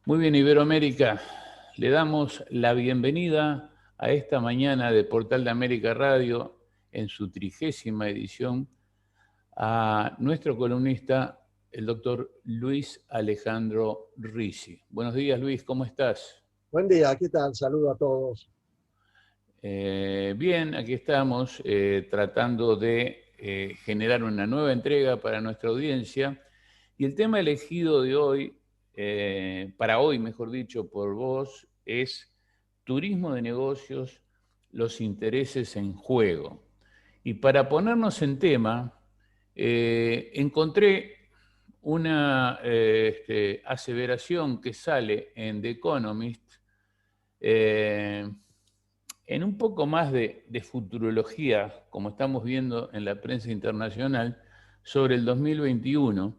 Muy bien, Iberoamérica. Le damos la bienvenida a esta mañana de Portal de América Radio en su 30ª edición a nuestro columnista, el doctor Luis Alejandro Ricci. Buenos días, Luis, ¿cómo estás? Buen día, ¿qué tal? Saludo a todos. Bien, aquí estamos tratando de generar una nueva entrega para nuestra audiencia y el tema elegido de hoy, para hoy mejor dicho, por vos, es turismo de negocios, los intereses en juego. Y para ponernos en tema, encontré una aseveración que sale en The Economist, eh, en un poco más de futurología, como estamos viendo en la prensa internacional, sobre el 2021.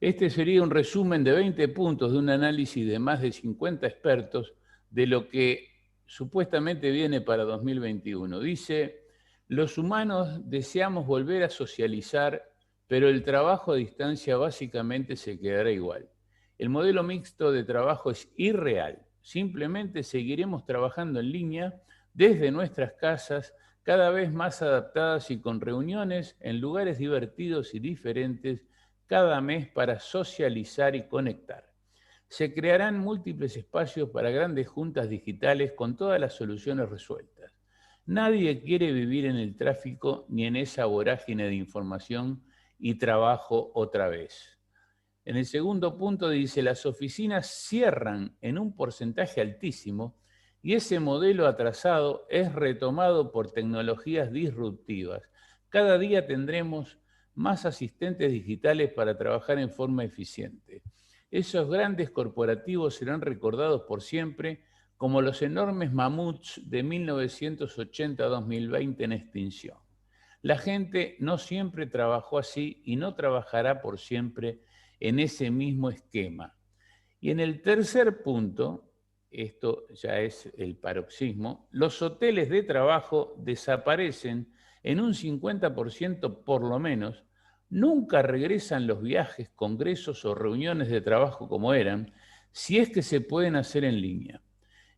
Este sería un resumen de 20 puntos de un análisis de más de 50 expertos de lo que supuestamente viene para 2021. Dice, los humanos deseamos volver a socializar, pero el trabajo a distancia básicamente se quedará igual. El modelo mixto de trabajo es irreal. Simplemente seguiremos trabajando en línea desde nuestras casas, cada vez más adaptadas y con reuniones en lugares divertidos y diferentes cada mes para socializar y conectar. Se crearán múltiples espacios para grandes juntas digitales con todas las soluciones resueltas. Nadie quiere vivir en el tráfico ni en esa vorágine de información y trabajo otra vez. En el segundo punto dice, las oficinas cierran en un porcentaje altísimo y ese modelo atrasado es retomado por tecnologías disruptivas. Cada día tendremos más asistentes digitales para trabajar en forma eficiente. Esos grandes corporativos serán recordados por siempre como los enormes mamuts de 1980 a 2020 en extinción. La gente no siempre trabajó así y no trabajará por siempre en ese mismo esquema. Y en el tercer punto, esto ya es el paroxismo, los hoteles de trabajo desaparecen en un 50% por lo menos, nunca regresan los viajes, congresos o reuniones de trabajo como eran, si es que se pueden hacer en línea.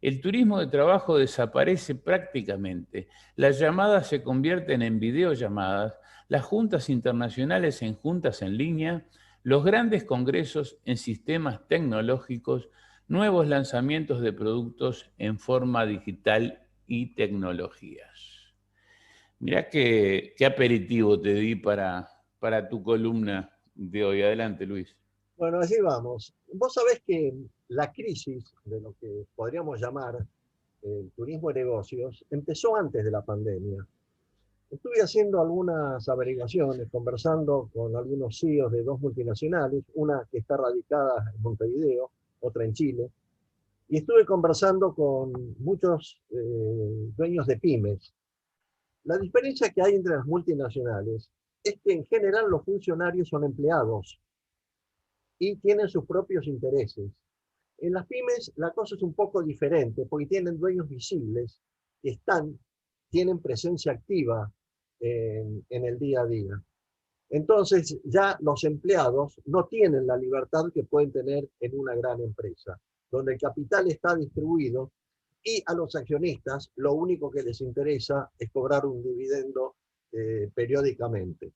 El turismo de trabajo desaparece prácticamente, las llamadas se convierten en videollamadas, las juntas internacionales en juntas en línea, los grandes congresos en sistemas tecnológicos, nuevos lanzamientos de productos en forma digital y tecnologías. Mirá qué aperitivo te di para tu columna de hoy. Adelante, Luis. Bueno, allí vamos. Vos sabés que la crisis de lo que podríamos llamar el turismo de negocios empezó antes de la pandemia. Estuve haciendo algunas averiguaciones, conversando con algunos CEOs de dos multinacionales, una que está radicada en Montevideo, otra en Chile, y estuve conversando con muchos dueños de pymes. La diferencia que hay entre las multinacionales es que en general los funcionarios son empleados y tienen sus propios intereses. En las pymes la cosa es un poco diferente porque tienen dueños visibles que tienen presencia activa en el día a día. Entonces ya los empleados no tienen la libertad que pueden tener en una gran empresa, donde el capital está distribuido y a los accionistas lo único que les interesa es cobrar un dividendo periódicamente.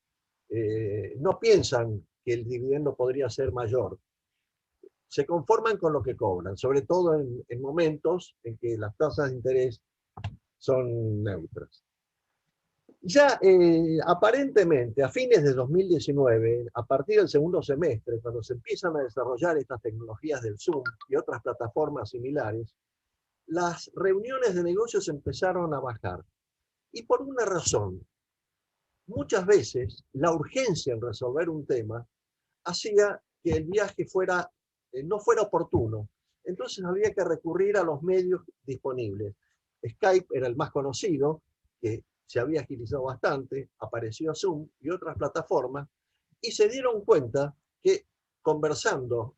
No piensan que el dividendo podría ser mayor. Se conforman con lo que cobran, sobre todo en momentos en que las tasas de interés son neutras. Ya aparentemente a fines de 2019, a partir del segundo semestre, cuando se empiezan a desarrollar estas tecnologías del Zoom y otras plataformas similares, las reuniones de negocios empezaron a bajar. Y por una razón, muchas veces la urgencia en resolver un tema hacía que el viaje no fuera oportuno. Entonces había que recurrir a los medios disponibles. Skype era el más conocido, que se había agilizado bastante, apareció Zoom y otras plataformas, y se dieron cuenta que conversando,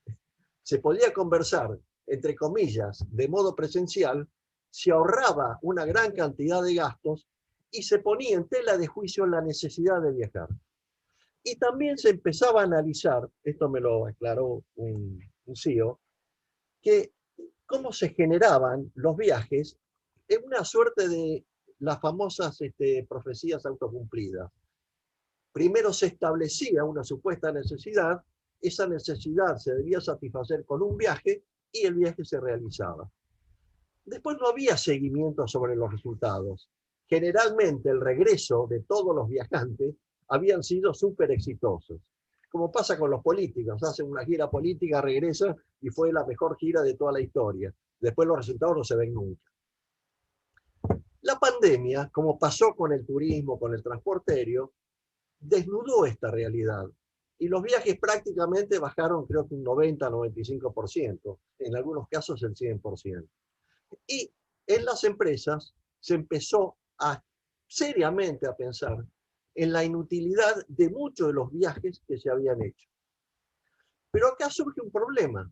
se podía conversar, entre comillas, de modo presencial, se ahorraba una gran cantidad de gastos y se ponía en tela de juicio la necesidad de viajar. Y también se empezaba a analizar, esto me lo aclaró un CEO, que cómo se generaban los viajes en una suerte de las famosas profecías autocumplidas. Primero se establecía una supuesta necesidad, esa necesidad se debía satisfacer con un viaje y el viaje se realizaba. Después no había seguimiento sobre los resultados. Generalmente el regreso de todos los viajantes habían sido súper exitosos. Como pasa con los políticos, hacen una gira política, regresan y fue la mejor gira de toda la historia. Después los resultados no se ven nunca. La pandemia, como pasó con el turismo, con el transporte aéreo, desnudó esta realidad. Y los viajes prácticamente bajaron, creo que un 90-95%, en algunos casos el 100%. Y en las empresas se empezó seriamente a pensar en la inutilidad de muchos de los viajes que se habían hecho. Pero acá surge un problema,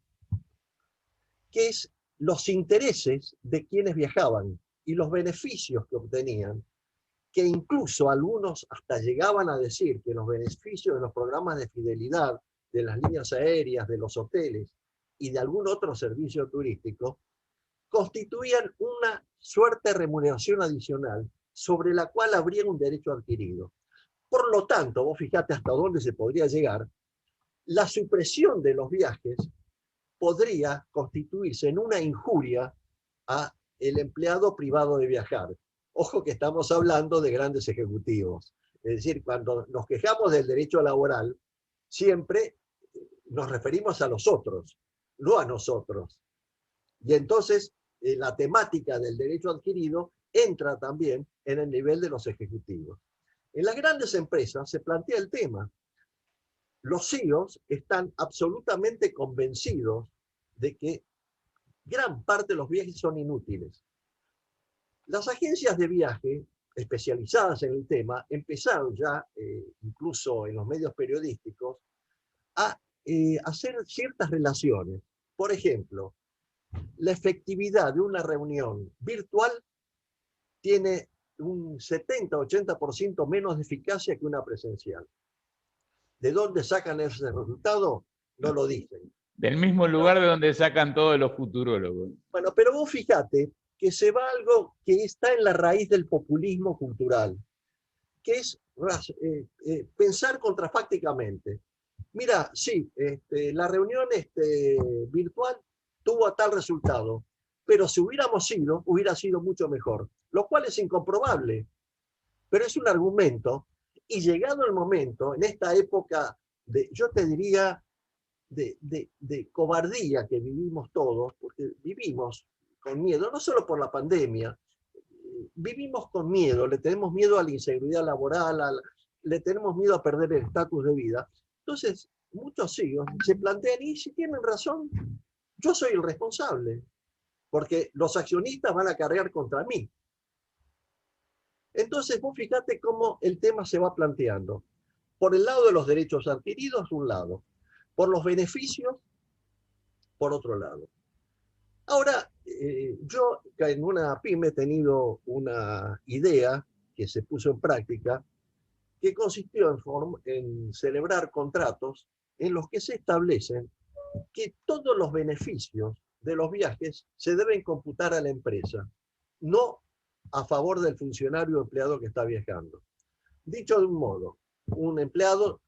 que es los intereses de quienes viajaban y los beneficios que obtenían, que incluso algunos hasta llegaban a decir que los beneficios de los programas de fidelidad, de las líneas aéreas, de los hoteles y de algún otro servicio turístico, constituían una suerte de remuneración adicional sobre la cual habría un derecho adquirido. Por lo tanto, vos fijate hasta dónde se podría llegar, la supresión de los viajes podría constituirse en una injuria a el empleado privado de viajar. Ojo que estamos hablando de grandes ejecutivos. Es decir, cuando nos quejamos del derecho laboral, siempre nos referimos a los otros, no a nosotros. Y entonces la temática del derecho adquirido entra también en el nivel de los ejecutivos. En las grandes empresas se plantea el tema. Los CEOs están absolutamente convencidos de que gran parte de los viajes son inútiles. Las agencias de viaje especializadas en el tema empezaron ya, incluso en los medios periodísticos, a hacer ciertas relaciones. Por ejemplo, la efectividad de una reunión virtual tiene un 70-80% menos de eficacia que una presencial. ¿De dónde sacan ese resultado? No lo dicen. Del mismo lugar de donde sacan todos los futurólogos. Bueno, pero vos fíjate que se va algo que está en la raíz del populismo cultural, que es pensar contrafácticamente. Mira, sí, la reunión virtual tuvo tal resultado, pero si hubiéramos ido, hubiera sido mucho mejor, lo cual es incomprobable, pero es un argumento, y llegado el momento, en esta época yo te diría, de cobardía que vivimos todos, porque vivimos con miedo, no solo por la pandemia, vivimos con miedo, le tenemos miedo a la inseguridad laboral, le tenemos miedo a perder el estatus de vida. Entonces, muchos CEOs se plantean, y si tienen razón, yo soy el responsable, porque los accionistas van a cargar contra mí. Entonces, vos fíjate cómo el tema se va planteando. Por el lado de los derechos adquiridos, un lado. Por los beneficios, por otro lado. Ahora, yo en una pyme he tenido una idea que se puso en práctica, que consistió en celebrar contratos en los que se establecen que todos los beneficios de los viajes se deben computar a la empresa, no a favor del funcionario o empleado que está viajando. Dicho de un modo, un empleado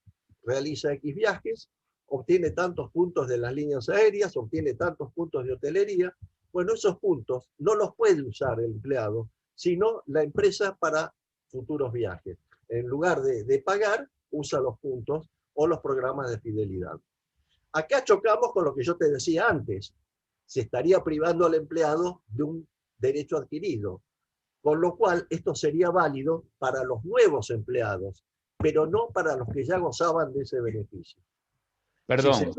realiza X viajes, obtiene tantos puntos de las líneas aéreas, obtiene tantos puntos de hotelería. Bueno, esos puntos no los puede usar el empleado, sino la empresa para futuros viajes. En lugar de pagar, usa los puntos o los programas de fidelidad. Acá chocamos con lo que yo te decía antes. Se estaría privando al empleado de un derecho adquirido, con lo cual esto sería válido para los nuevos empleados, pero no para los que ya gozaban de ese beneficio. Perdón, si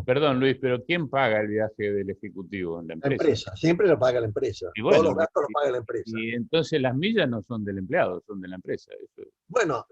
perdón, Luis, pero ¿quién paga el viaje del ejecutivo? La empresa, siempre lo paga la empresa. Y bueno, todos los gastos los paga la empresa. Y entonces las millas no son del empleado, son de la empresa. Eso bueno,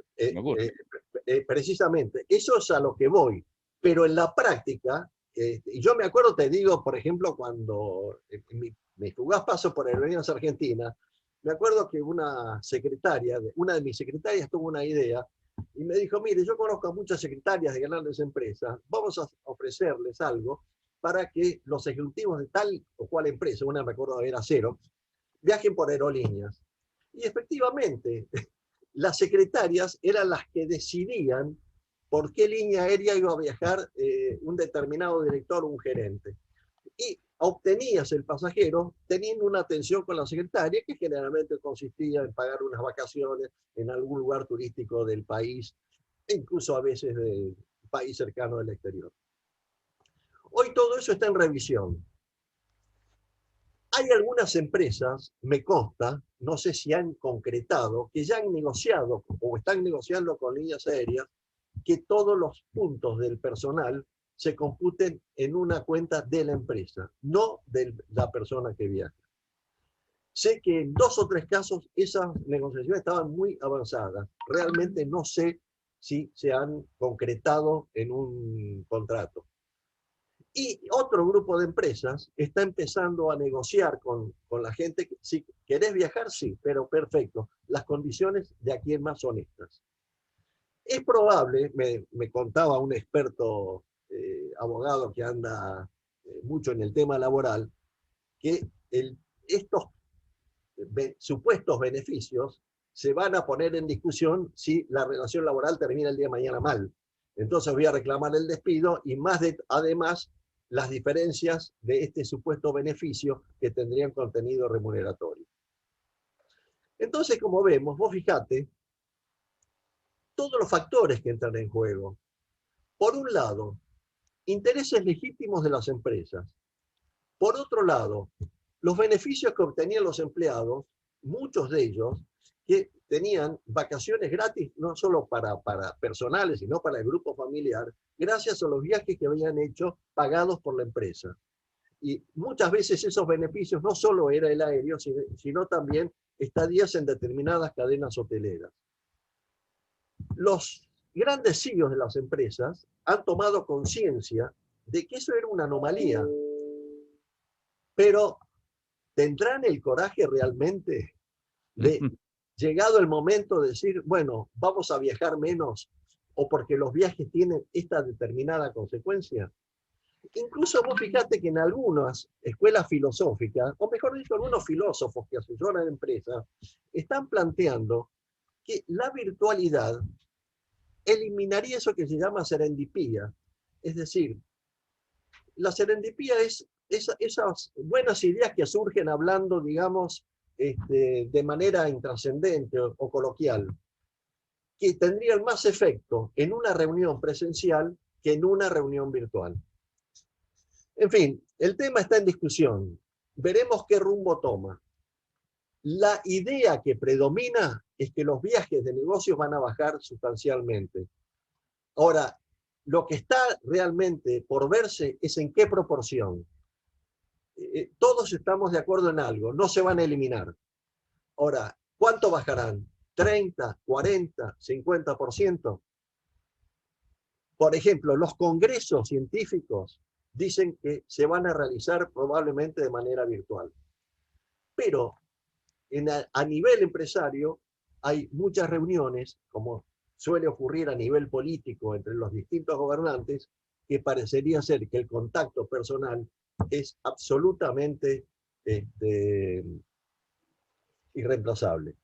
precisamente, eso es a lo que voy. Pero en la práctica, yo me acuerdo, te digo, por ejemplo, cuando mi fugaz paso por Aerolíneas Argentinas, me acuerdo que una de mis secretarias tuvo una idea y me dijo, mire, yo conozco a muchas secretarias de grandes empresas, vamos a ofrecerles algo para que los ejecutivos de tal o cual empresa, una me acuerdo era Xerox, viajen por aerolíneas. Y efectivamente, las secretarias eran las que decidían por qué línea aérea iba a viajar un determinado director o un gerente. Y obtenías el pasajero teniendo una atención con la secretaria que generalmente consistía en pagar unas vacaciones en algún lugar turístico del país, e incluso a veces del país cercano del exterior. Hoy todo eso está en revisión. Hay algunas empresas, me consta, no sé si han concretado, que ya han negociado o están negociando con líneas aéreas que todos los puntos del personal se computen en una cuenta de la empresa, no de la persona que viaja. Sé que en 2 o 3 casos esas negociaciones estaban muy avanzadas. Realmente no sé si se han concretado en un contrato. Y otro grupo de empresas está empezando a negociar con la gente. Si querés viajar, sí, pero perfecto. Las condiciones de aquí en más son estas. Es probable, me contaba un experto abogado que anda mucho en el tema laboral, que estos supuestos beneficios se van a poner en discusión si la relación laboral termina el día de mañana mal. Entonces voy a reclamar el despido y además las diferencias de este supuesto beneficio que tendrían contenido remuneratorio. Entonces, como vemos, vos fijate, todos los factores que entran en juego. Por un lado, intereses legítimos de las empresas. Por otro lado, los beneficios que obtenían los empleados, muchos de ellos, que tenían vacaciones gratis, no solo para personales, sino para el grupo familiar, gracias a los viajes que habían hecho pagados por la empresa. Y muchas veces esos beneficios no solo era el aéreo, sino también estadías en determinadas cadenas hoteleras. Los grandes CEOs de las empresas han tomado conciencia de que eso era una anomalía, pero ¿tendrán el coraje realmente de, llegado el momento, de decir, bueno, vamos a viajar menos o porque los viajes tienen esta determinada consecuencia? Incluso vos fijate que en algunas escuelas filosóficas, o mejor dicho, algunos filósofos que asesoran empresas, están planteando que la virtualidad eliminaría eso que se llama serendipia. Es decir, la serendipia es esas buenas ideas que surgen hablando, digamos, de manera intrascendente o coloquial, que tendrían más efecto en una reunión presencial que en una reunión virtual. En fin, el tema está en discusión. Veremos qué rumbo toma. La idea que predomina es que los viajes de negocios van a bajar sustancialmente. Ahora, lo que está realmente por verse es en qué proporción. Todos estamos de acuerdo en algo, no se van a eliminar. Ahora, ¿cuánto bajarán? ¿30, 40, 50%? Por ejemplo, los congresos científicos dicen que se van a realizar probablemente de manera virtual. Pero a nivel empresario hay muchas reuniones, como suele ocurrir a nivel político entre los distintos gobernantes, que parecería ser que el contacto personal es absolutamente irreemplazable.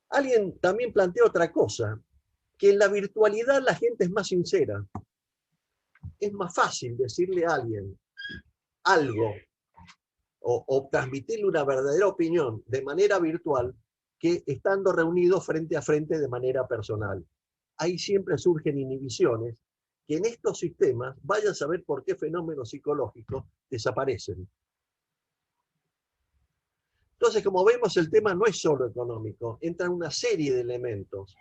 Alguien también plantea otra cosa, que en la virtualidad la gente es más sincera. Es más fácil decirle a alguien algo o transmitirle una verdadera opinión de manera virtual que estando reunidos frente a frente de manera personal. Ahí siempre surgen inhibiciones que en estos sistemas, vaya a saber por qué fenómenos psicológicos desaparecen. Entonces, como vemos, el tema no es solo económico, entra una serie de elementos.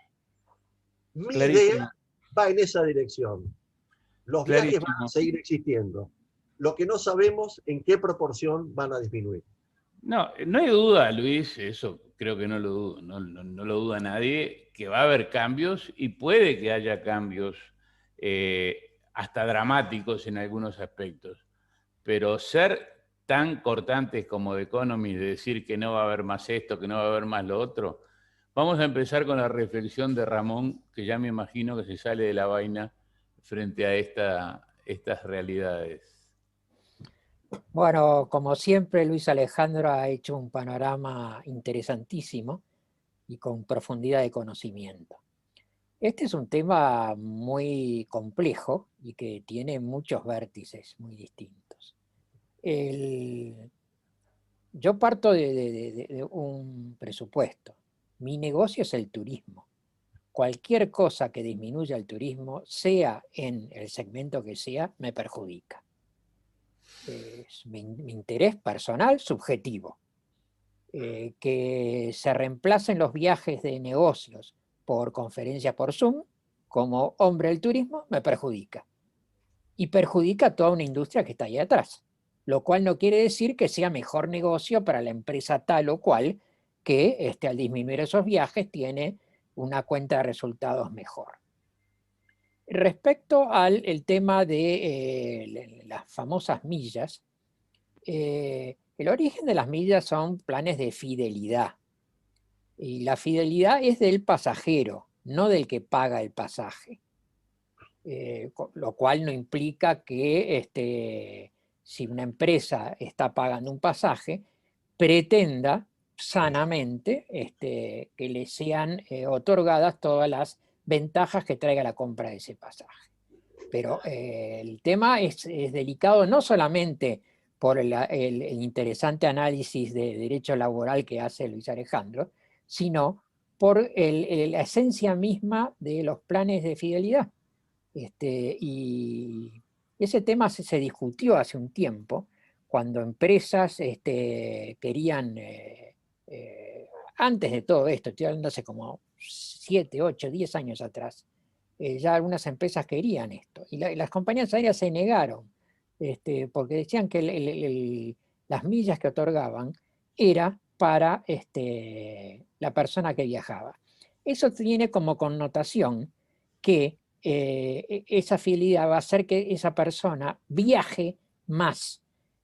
Mi idea va en esa dirección. Los viajes van a seguir existiendo. Lo que no sabemos en qué proporción van a disminuir. No, no hay duda, Luis, eso creo que no lo dudo, no lo duda nadie, que va a haber cambios y puede que haya cambios hasta dramáticos en algunos aspectos. Pero ser tan cortantes como The Economist, de decir que no va a haber más esto, que no va a haber más lo otro, vamos a empezar con la reflexión de Ramón, que ya me imagino que se sale de la vaina frente a esta estas realidades? Bueno, como siempre, Luis Alejandro ha hecho un panorama interesantísimo y con profundidad de conocimiento. Este es un tema muy complejo y que tiene muchos vértices muy distintos. Yo parto de un presupuesto. Mi negocio es el turismo. Cualquier cosa que disminuya el turismo, sea en el segmento que sea, me perjudica. Es mi interés personal subjetivo. Que se reemplacen los viajes de negocios por conferencias por Zoom, como hombre del turismo, me perjudica. Y perjudica a toda una industria que está ahí atrás. Lo cual no quiere decir que sea mejor negocio para la empresa tal o cual que al disminuir esos viajes tiene una cuenta de resultados mejor. Respecto al tema de las famosas millas, el origen de las millas son planes de fidelidad. Y la fidelidad es del pasajero, no del que paga el pasaje. Lo cual no implica que si una empresa está pagando un pasaje, pretenda sanamente que le sean otorgadas todas las ventajas que traiga la compra de ese pasaje. Pero el tema es delicado no solamente por el interesante análisis de derecho laboral que hace Luis Alejandro, sino por la esencia misma de los planes de fidelidad. Y ese tema se discutió hace un tiempo, cuando empresas querían, antes de todo esto, estoy hablando hace como 7, 8, 10 años atrás, ya algunas empresas querían esto. Y las compañías aéreas se negaron, porque decían que las millas que otorgaban era para la persona que viajaba. Eso tiene como connotación que esa fidelidad va a hacer que esa persona viaje más.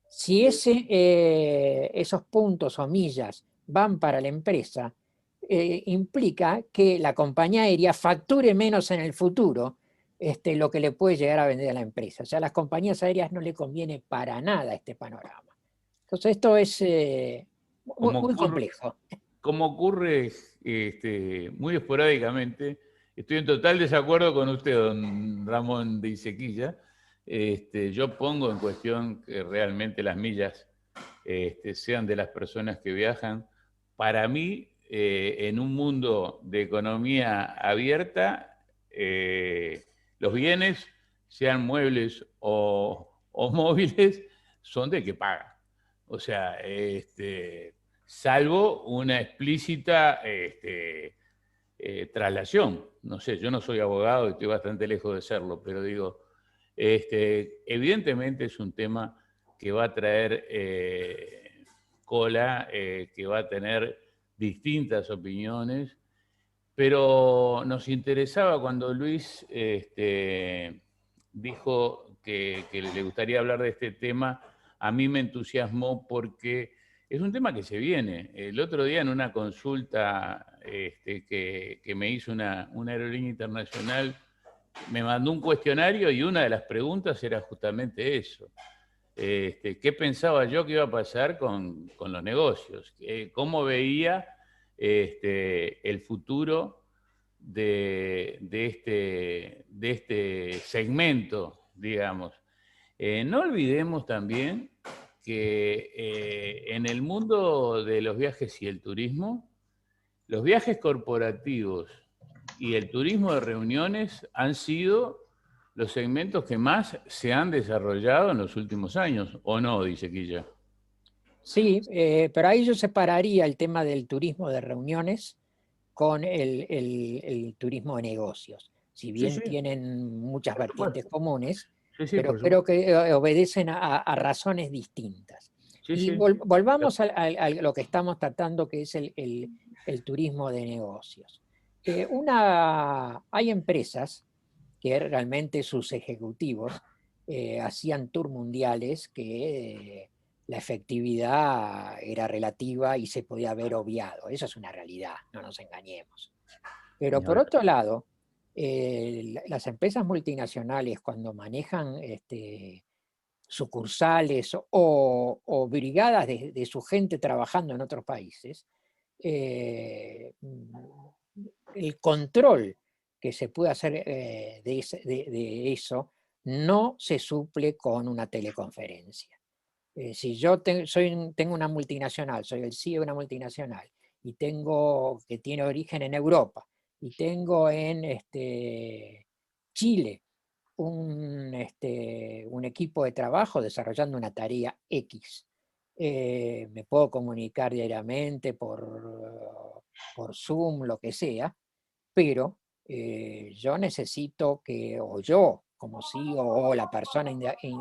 Si esos puntos o millas van para la empresa, implica que la compañía aérea facture menos en el futuro lo que le puede llegar a vender a la empresa. O sea, a las compañías aéreas no le conviene para nada este panorama. Entonces esto es muy complejo. Como ocurre muy esporádicamente, estoy en total desacuerdo con usted, don Ramón de Isequilla. Yo pongo en cuestión que realmente las millas sean de las personas que viajan. Para mí, en un mundo de economía abierta, los bienes, sean muebles o móviles, son de que paga. O sea, salvo una explícita traslación. No sé, yo no soy abogado y estoy bastante lejos de serlo, pero digo, evidentemente es un tema que va a traer cola, que va a tener distintas opiniones, pero nos interesaba cuando Luis dijo que le gustaría hablar de este tema. A mí me entusiasmó porque es un tema que se viene. El otro día en una consulta que me hizo una aerolínea internacional, me mandó un cuestionario y una de las preguntas era justamente eso. ¿Qué pensaba yo que iba a pasar con los negocios? ¿Cómo veía el futuro de este segmento, digamos? No olvidemos también que en el mundo de los viajes y el turismo, los viajes corporativos y el turismo de reuniones han sido los segmentos que más se han desarrollado en los últimos años, ¿o no, dice Quilla? Sí, pero ahí yo separaría el tema del turismo de reuniones con el turismo de negocios. Si bien tienen muchas vertientes comunes, pero creo que obedecen a razones distintas. Volvamos a lo que estamos tratando, que es el turismo de negocios. Hay empresas que realmente sus ejecutivos hacían tours mundiales que la efectividad era relativa y se podía haber obviado. Eso es una realidad, no nos engañemos. Pero por otro lado, las empresas multinacionales cuando manejan sucursales o brigadas de su gente trabajando en otros países, el control que se puede hacer de eso no se suple con una teleconferencia. Si yo tengo una multinacional, soy el CEO de una multinacional, y que tiene origen en Europa, y tengo en Chile un equipo de trabajo desarrollando una tarea X. Me puedo comunicar diariamente por Zoom, lo que sea, pero yo necesito o yo, como CEO, o la persona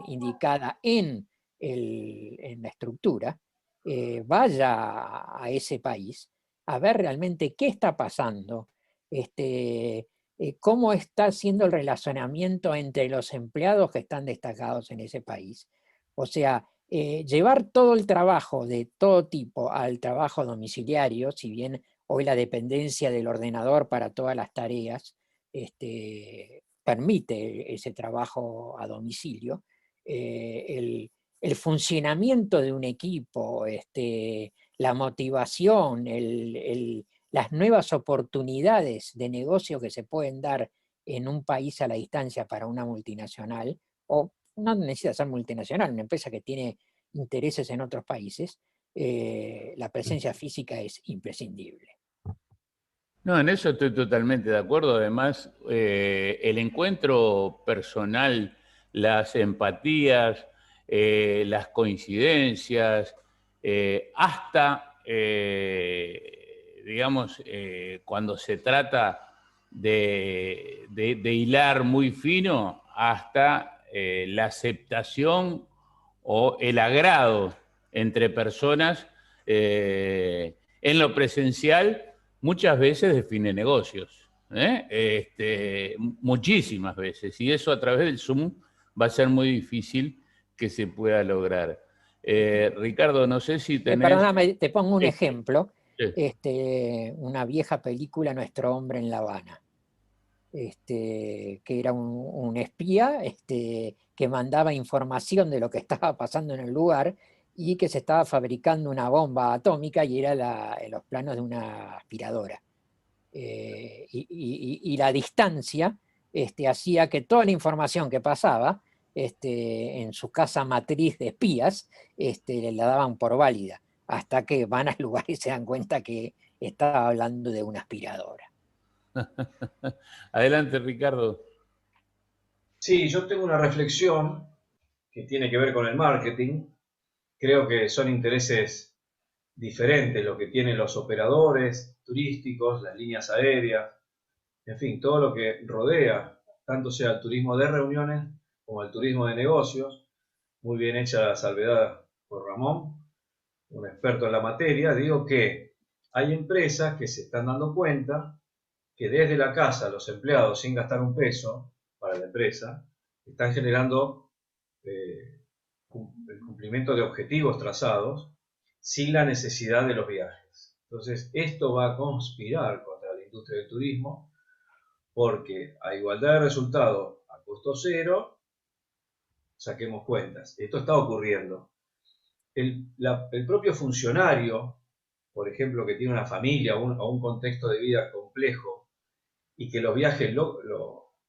indicada en la estructura, vaya a ese país a ver realmente qué está pasando, cómo está siendo el relacionamiento entre los empleados que están destacados en ese país. O sea, llevar todo el trabajo de todo tipo al trabajo domiciliario, si bien hoy la dependencia del ordenador para todas las tareas permite ese trabajo a domicilio, el funcionamiento de un equipo, la motivación, las nuevas oportunidades de negocio que se pueden dar en un país a la distancia para una multinacional, o no necesita ser multinacional, una empresa que tiene intereses en otros países, la presencia física es imprescindible. No, en eso estoy totalmente de acuerdo. Además, el encuentro personal, las empatías, las coincidencias, hasta, digamos, cuando se trata de hilar muy fino, hasta la aceptación o el agrado entre personas en lo presencial muchas veces define negocios, muchísimas veces, y eso a través del Zoom va a ser muy difícil que se pueda lograr. Ricardo, no sé si tenés... Perdóname, te pongo un ejemplo. Sí. Una vieja película, Nuestro hombre en La Habana, que era un espía que mandaba información de lo que estaba pasando en el lugar y que se estaba fabricando una bomba atómica y era los planos de una aspiradora. Y la distancia hacía que toda la información que pasaba en su casa matriz de espías la daban por válida, hasta que van al lugar y se dan cuenta que estaba hablando de una aspiradora. Adelante, Ricardo. Sí, yo tengo una reflexión que tiene que ver con el marketing. Creo que son intereses diferentes lo que tienen los operadores turísticos, las líneas aéreas, en fin, todo lo que rodea, tanto sea el turismo de reuniones como el turismo de negocios. Muy bien hecha la salvedad por Ramón, un experto en la materia. Digo que hay empresas que se están dando cuenta que desde la casa los empleados, sin gastar un peso para la empresa, están generando el cumplimiento de objetivos trazados sin la necesidad de los viajes. Entonces, esto va a conspirar contra la industria del turismo porque a igualdad de resultado, a costo cero, saquemos cuentas. Esto está ocurriendo. El propio funcionario, por ejemplo, que tiene una familia o un contexto de vida complejo y que los viajes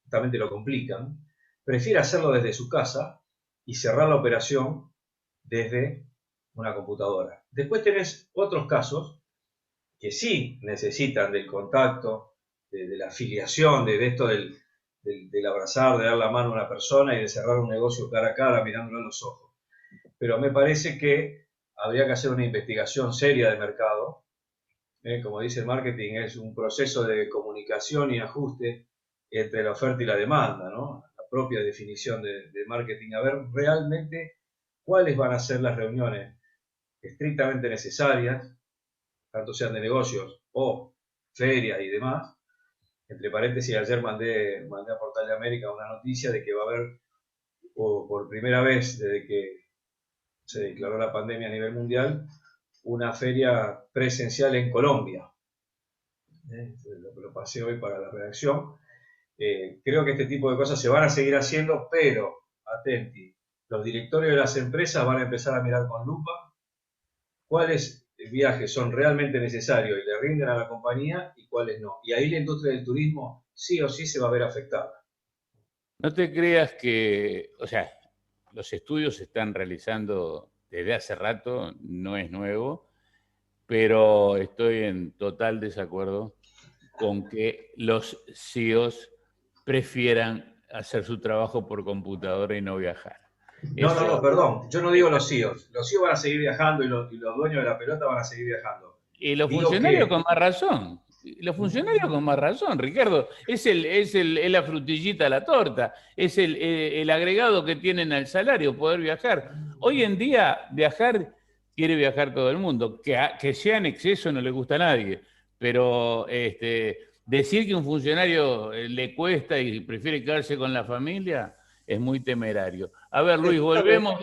justamente lo complican, prefiere hacerlo desde su casa y cerrar la operación desde una computadora. Después tenés otros casos que sí necesitan del contacto, de la afiliación, de esto del abrazar, de dar la mano a una persona y de cerrar un negocio cara a cara mirándolo a los ojos. Pero me parece que habría que hacer una investigación seria de mercado. Como dice el marketing, es un proceso de comunicación y ajuste entre la oferta y la demanda, ¿no? La propia definición de marketing, a ver realmente cuáles van a ser las reuniones estrictamente necesarias, tanto sean de negocios o ferias y demás. Entre paréntesis, ayer mandé a Portal de América una noticia de que va a haber, por primera vez desde que se declaró la pandemia a nivel mundial, una feria presencial en Colombia. Lo pasé hoy para la redacción. Creo que este tipo de cosas se van a seguir haciendo, pero, atenti, los directorios de las empresas van a empezar a mirar con lupa cuáles viajes son realmente necesarios y le rinden a la compañía y cuáles no. Y ahí la industria del turismo sí o sí se va a ver afectada. No te creas que, o sea, los estudios se están realizando desde hace rato, no es nuevo, pero estoy en total desacuerdo con que los CEOs prefieran hacer su trabajo por computadora y no viajar. No, perdón. Yo no digo los CEOs. Los CEOs van a seguir viajando y los dueños de la pelota van a seguir viajando. Y los funcionarios con más razón. Los funcionarios con más razón, Ricardo. Es la frutillita a la torta. Es el agregado que tienen al salario, poder viajar. Hoy en día, quiere viajar todo el mundo. Que sea en exceso no le gusta a nadie. Pero decir que un funcionario le cuesta y prefiere quedarse con la familia es muy temerario. A ver, Luis, volvemos.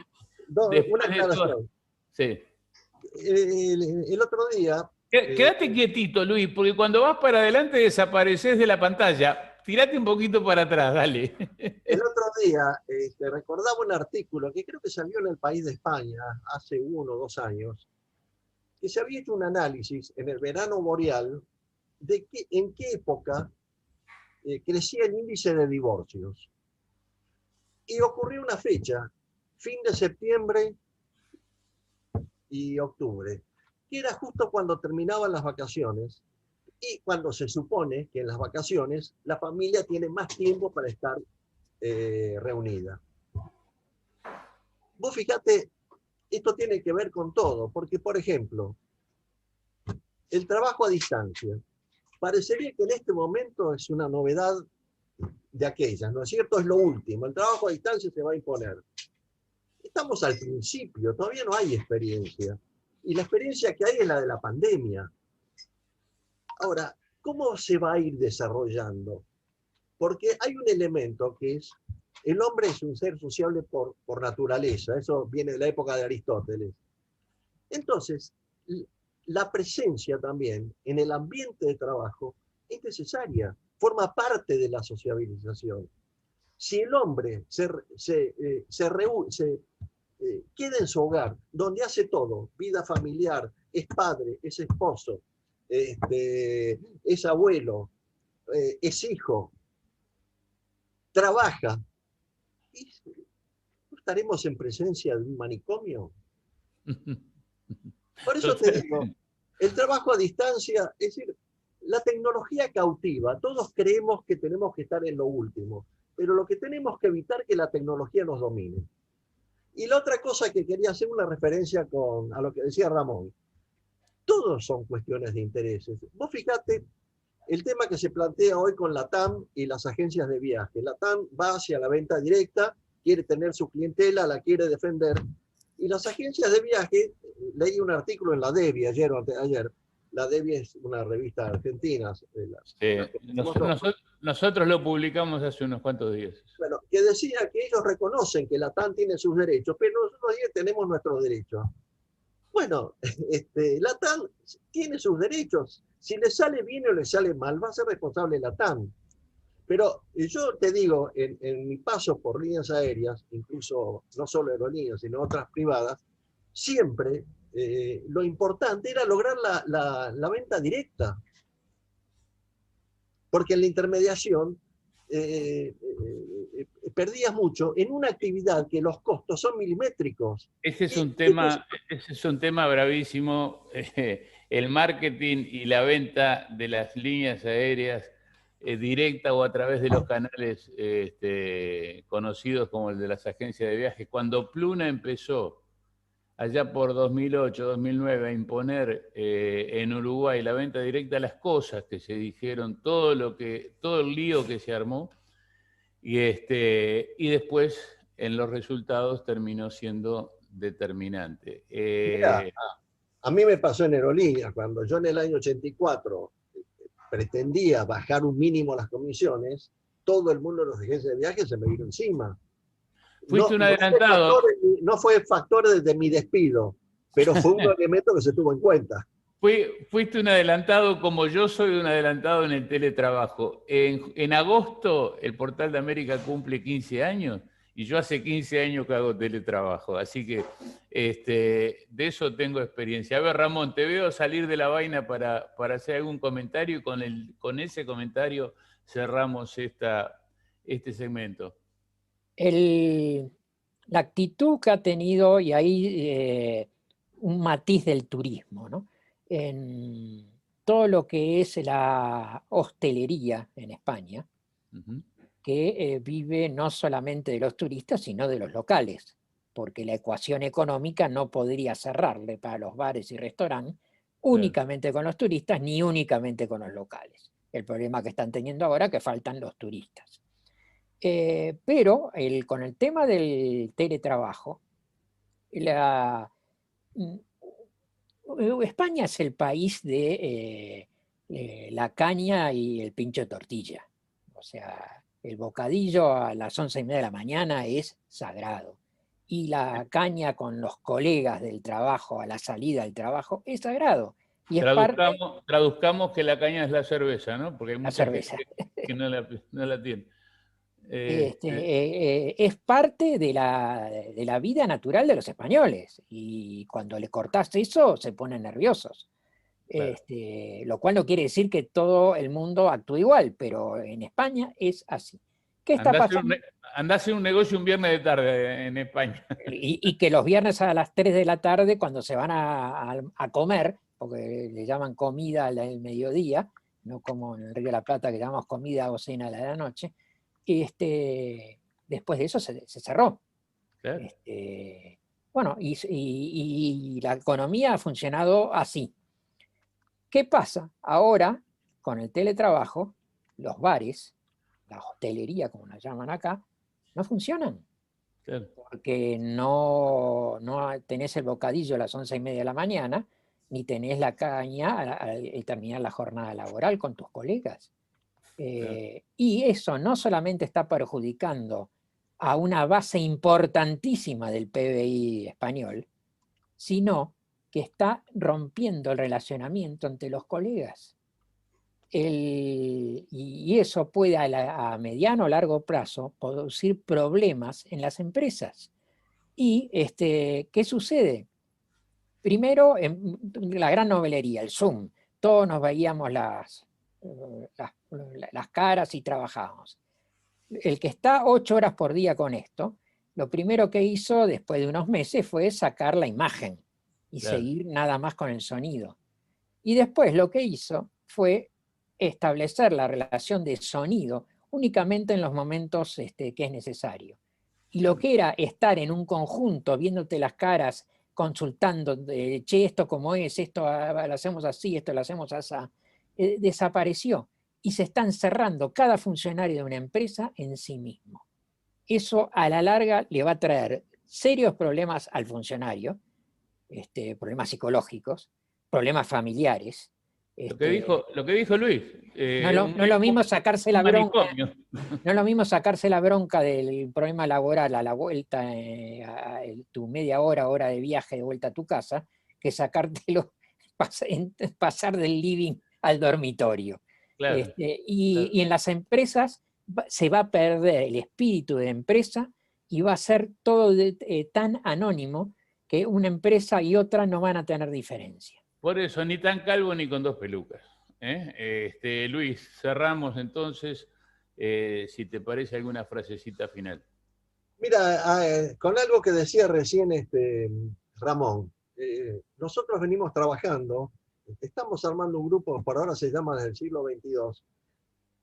Una aclaración. Sí. El otro día... Quédate quietito, Luis, porque cuando vas para adelante desapareces de la pantalla. Tirate un poquito para atrás, dale. El otro día recordaba un artículo que creo que salió en El País de España hace 1 o 2 años, que se había hecho un análisis en el verano boreal de en qué época crecía el índice de divorcios. Y ocurrió una fecha, fin de septiembre y octubre, que era justo cuando terminaban las vacaciones y cuando se supone que en las vacaciones la familia tiene más tiempo para estar reunida. Vos fíjate, esto tiene que ver con todo, porque por ejemplo, el trabajo a distancia, parecería que en este momento es una novedad de aquellas, ¿no es cierto? Es lo último, el trabajo a distancia se va a imponer. Estamos al principio, todavía no hay experiencia. Y la experiencia que hay es la de la pandemia. Ahora, ¿cómo se va a ir desarrollando? Porque hay un elemento que es, el hombre es un ser sociable por naturaleza, eso viene de la época de Aristóteles. Entonces, la presencia también en el ambiente de trabajo es necesaria, forma parte de la sociabilización. Si el hombre queda en su hogar, donde hace todo, vida familiar, es padre, es esposo, es abuelo, es hijo, trabaja, ¿no estaremos en presencia de un manicomio? Por eso te digo, el trabajo a distancia, es decir, la tecnología cautiva, todos creemos que tenemos que estar en lo último, pero lo que tenemos que evitar es que la tecnología nos domine. Y la otra cosa que quería hacer una referencia a lo que decía Ramón, todos son cuestiones de intereses. Vos fíjate el tema que se plantea hoy con la TAM y las agencias de viaje. La TAM va hacia la venta directa, quiere tener su clientela, la quiere defender, y las agencias de viaje, leí un artículo en la Devi ayer o anteayer. La Devi es una revista argentina. Nosotros lo publicamos hace unos cuantos días. Bueno, que decía que ellos reconocen que la TAM tiene sus derechos, pero nosotros ya tenemos nuestros derechos. Bueno, la TAM tiene sus derechos. Si le sale bien o le sale mal, va a ser responsable la TAM. Pero yo te digo, en mi paso por líneas aéreas, incluso no solo aerolíneas, sino otras privadas, siempre lo importante era lograr la venta directa. Porque en la intermediación perdías mucho en una actividad que los costos son milimétricos. Ese es un tema bravísimo, el marketing y la venta de las líneas aéreas directa o a través de los canales conocidos como el de las agencias de viajes. Cuando Pluna empezó allá por 2008, 2009 a imponer en Uruguay la venta directa, las cosas que se dijeron, todo el lío que se armó, y después en los resultados terminó siendo determinante. Mirá, a mí me pasó en aerolíneas, cuando yo en el año 84 pretendía bajar un mínimo las comisiones, todo el mundo de las agencias de viajes se me vino encima. Fuiste un adelantado. No fue factor de mi despido, pero fue un elemento que se tuvo en cuenta. Fuiste un adelantado como yo soy un adelantado en el teletrabajo. En agosto el Portal de América cumple 15 años y yo hace 15 años que hago teletrabajo. Así que de eso tengo experiencia. A ver, Ramón, te veo salir de la vaina para hacer algún comentario y con ese comentario cerramos este segmento. La actitud que ha tenido, y ahí un matiz del turismo, ¿no? En todo lo que es la hostelería en España, que vive no solamente de los turistas, sino de los locales, porque la ecuación económica no podría cerrarle para los bares y restaurantes únicamente con los turistas, ni únicamente con los locales. El problema que están teniendo ahora es que faltan los turistas. Pero con el tema del teletrabajo, España es el país de la caña y el pincho de tortilla. O sea, el bocadillo a las 11:30 de la mañana es sagrado. Y la caña con los colegas del trabajo a la salida del trabajo es sagrado. Y es traduzcamos que la caña es la cerveza, ¿no? Porque hay mucha gente que no la tiene. Es parte de la vida natural de los españoles, y cuando le cortás eso se ponen nerviosos. Claro. Lo cual no quiere decir que todo el mundo actúe igual, pero en España es así. ¿Qué está pasando? Andá a hacer un negocio un viernes de tarde en España. Y que los viernes a las 3 de la tarde, cuando se van a comer, porque le llaman comida al mediodía, no como en el Río de la Plata que llamamos comida o cena a la noche, después de eso se cerró. Claro. Bueno, y la economía ha funcionado así. ¿Qué pasa? Ahora, con el teletrabajo, los bares, la hostelería, como la llaman acá, no funcionan. Claro. Porque no tenés el bocadillo a las 11:30 de la mañana, ni tenés la caña al terminar la jornada laboral con tus colegas. Y eso no solamente está perjudicando a una base importantísima del PBI español, sino que está rompiendo el relacionamiento entre los colegas. Y eso puede a mediano o largo plazo producir problemas en las empresas. ¿Y qué sucede? Primero, en la gran novelería, el Zoom, todos nos veíamos las caras y trabajábamos. El que está 8 horas por día con esto, lo primero que hizo después de unos meses fue sacar la imagen y seguir nada más con el sonido. Y después lo que hizo fue establecer la relación de sonido únicamente en los momentos que es necesario. Y lo que era estar en un conjunto, viéndote las caras, consultando, che, esto cómo es, esto lo hacemos así, esto lo hacemos así, desapareció. Y se están cerrando cada funcionario de una empresa en sí mismo. Eso a la larga le va a traer serios problemas al funcionario, problemas psicológicos, problemas familiares. Lo que dijo Luis. No es lo mismo sacarse la bronca. No es lo mismo sacarse la bronca del problema laboral a la vuelta, tu media hora de viaje de vuelta a tu casa, que sacártelo, pasar del living al dormitorio. Claro, y en las empresas se va a perder el espíritu de empresa y va a ser todo tan anónimo que una empresa y otra no van a tener diferencia. Por eso, ni tan calvo ni con 2 pelucas. Luis, cerramos entonces, si te parece alguna frasecita final. Mira, con algo que decía recién Ramón, nosotros venimos trabajando, estamos armando un grupo, por ahora se llama del siglo XXII,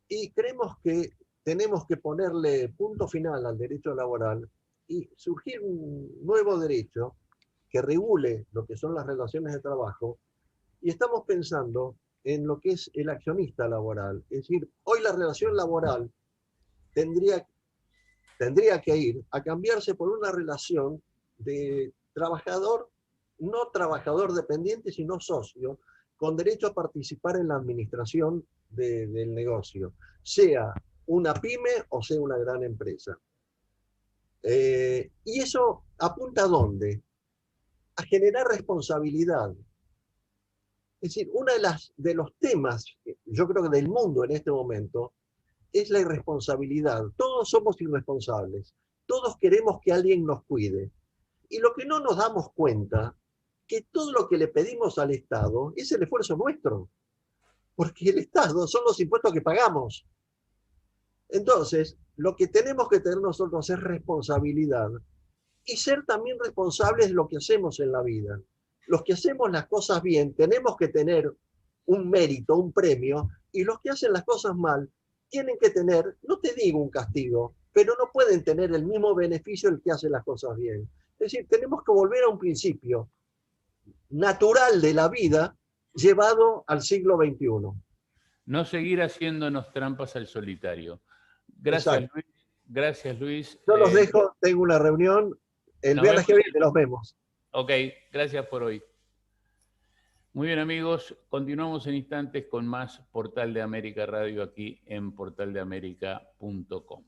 y creemos que tenemos que ponerle punto final al derecho laboral y surgir un nuevo derecho que regule lo que son las relaciones de trabajo, y estamos pensando en lo que es el accionista laboral. Es decir, hoy la relación laboral tendría que ir a cambiarse por una relación de trabajador, no trabajador dependiente, sino socio, con derecho a participar en la administración del negocio, sea una pyme o sea una gran empresa. ¿Y eso apunta a dónde? A generar responsabilidad. Es decir, uno de los temas, yo creo que del mundo en este momento, es la irresponsabilidad. Todos somos irresponsables. Todos queremos que alguien nos cuide. Y lo que no nos damos cuenta, que todo lo que le pedimos al Estado es el esfuerzo nuestro. Porque el Estado son los impuestos que pagamos. Entonces, lo que tenemos que tener nosotros es responsabilidad y ser también responsables de lo que hacemos en la vida. Los que hacemos las cosas bien tenemos que tener un mérito, un premio, y los que hacen las cosas mal tienen que tener, no te digo un castigo, pero no pueden tener el mismo beneficio el que hace las cosas bien. Es decir, tenemos que volver a un principio natural de la vida llevado al siglo XXI. No seguir haciéndonos trampas al solitario. Gracias, Exacto. Luis. Gracias, Luis. Yo los dejo, tengo una reunión. El viernes que viene nos vemos. Ok, gracias por hoy. Muy bien, amigos, continuamos en instantes con más Portal de América Radio aquí en portaldeamerica.com.